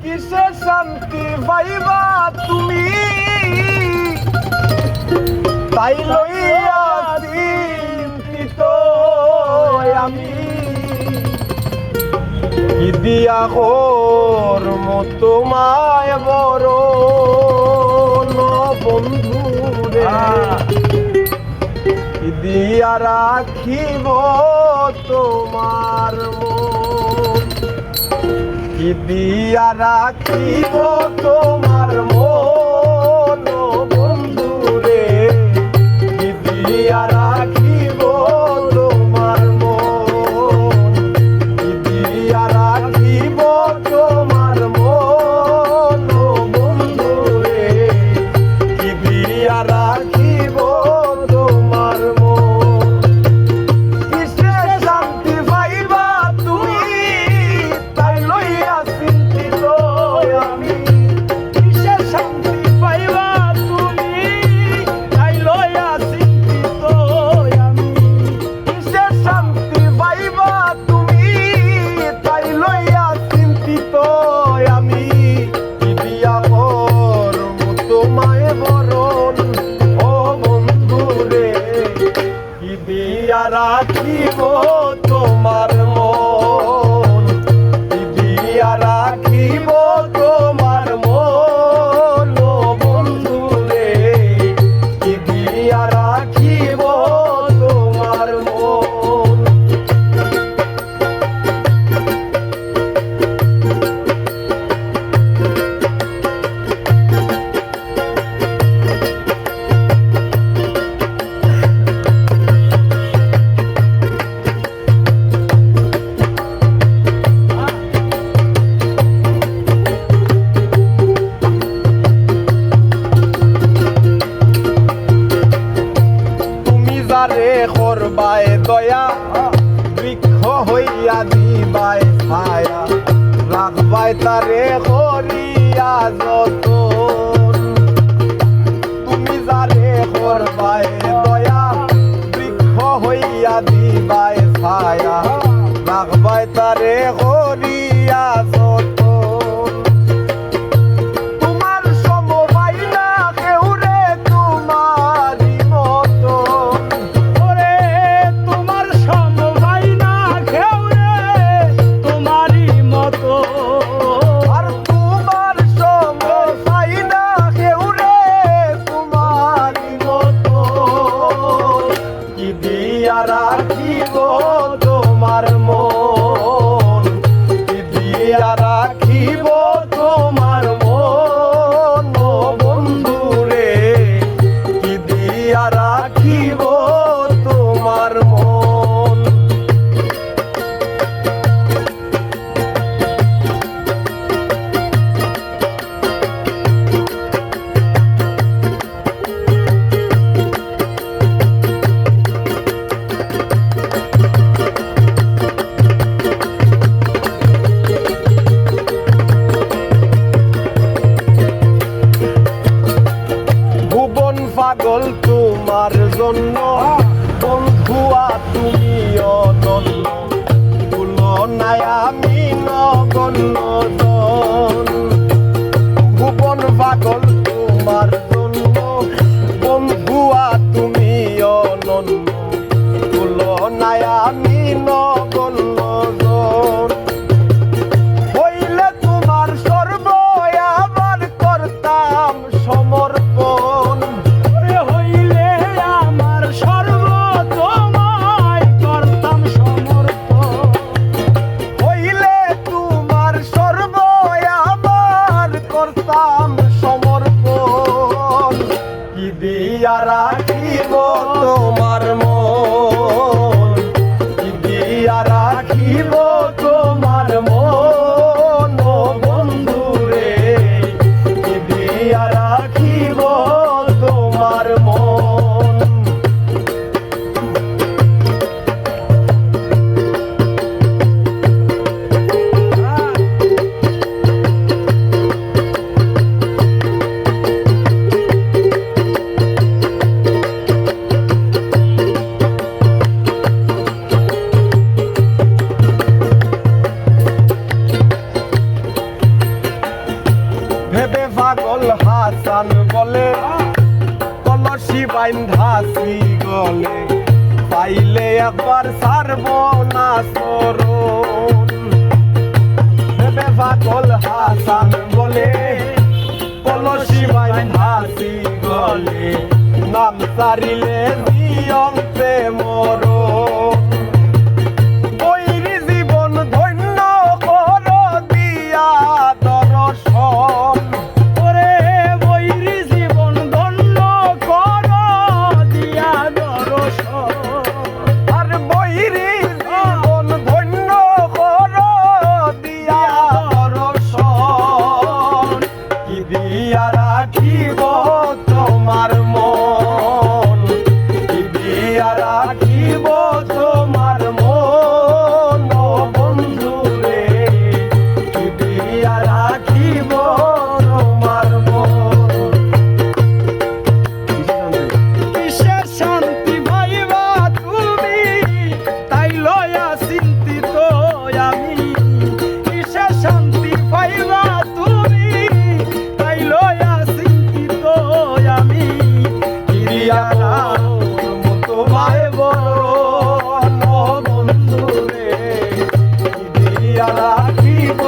কিসে শান্তি পাইবা তুমি, তাই লইয়া চিন্তিত আমি। কি দিয়া করম তোমায় বড় বন্ধু রে, কি দিয়া রাখিব তোমার মন, কি দিয়া রাখিব তোমার মন বন্ধু রে, কি দিয়া রাখিব তোমার মন, কি দিয়া রাখিব তোমার মন বন্ধু রে, কি দিয়া রাখিব তোমার মন। কিসে শান্তি পাইবা তুমি, তাই লইয়া চিন্তিত আমি। কিসে শান্তি পাইবা তুমি, তাই লইয়া চিন্তিত আমি। কিসে শান্তি পাইবা তুমি, তাই লইয়া চিন্তিত আমি। কি দিয়া করম তোমায় বরণ ও বন্ধু রে, কি দিয়া রাখিব তোমার মন, কি দিয়া রাখিব তোমার মন ও বন্ধু রে, কি দিয়া রাখিব তোমার মন। যারে করবায় দয়া, বৃক্ষ হইয়া দিবাই ছায়া, রাখবাই তারে করিয়া যতন। তুমি যারে করবায় দয়া, বৃক্ষ হইয়া দিবাই ছায়া, রাখবাই তারে করিয়া যতন। তোমার সমবাই না কেউ রে তোমারই মতন, ওরে তোমার সমবাই না কেউ রে তোমারই মতন। আর তোমার সমবাই না কেউ রে তোমারই মতন, কি দিয়া রাখিব তোমার মন, কি দিয়া রাখিব তোমার মন ও বন্ধু রে, কি দিয়া রাখিব তোমার মন। ভুবন পাগল তোমার জন্য, বন্ধুয়া তুমি অনন্য, তুলনায় আমি নগণ্য জন। ভুবন পাগল তোমার জন্য, বন্ধুয়া তুমি অনন্য, তুলনায় আমি নগণ্য জন। হইলে তোমার সর্ব আবার করতাম সমর্পণ, হইলে আমার সর্ব তোমায় করতাম সমর্পণ। হইলে তোমার সর্ব আবার করতাম সমর্পণ, কি দিয়া রাখিব তোমার মন, কি দিয়া রাখিব তোমার মন ও বন্ধু রে, কি দিয়া রাখিব তোমার মন। হাসান বলে কলসি বাইন্ধাছি গলে পাইলে একবার ছাড়ব না চরণ ভেবে পাগল হাসান বলে কলসি বাইন্ধাছি গলে নাম সারিলে জীবন মরণ বৈরী জীবন ধন্য কর দিয়া দর্শন ওরে বৈরী জীবন ধন্য কর দিয়া দর্শন আর বৈরী জীবন ধন্য কর দিয়া দর্শন কি দিয়া রাখিব তোমার মন কি দিয়া রাখিব তোমার মন ও বন্ধু রে কি দিয়া রাখিব তোমার মন কিসের শান্তি ভাইবা তুমি তাই লয়া চিন্তিত আমি কিসের শান্তি ভাইবা তুমি তাই লয়া চিন্তিত আমি দিয়া মতো ভাই বড় বন্ধু রে কি দিয়া রাখিব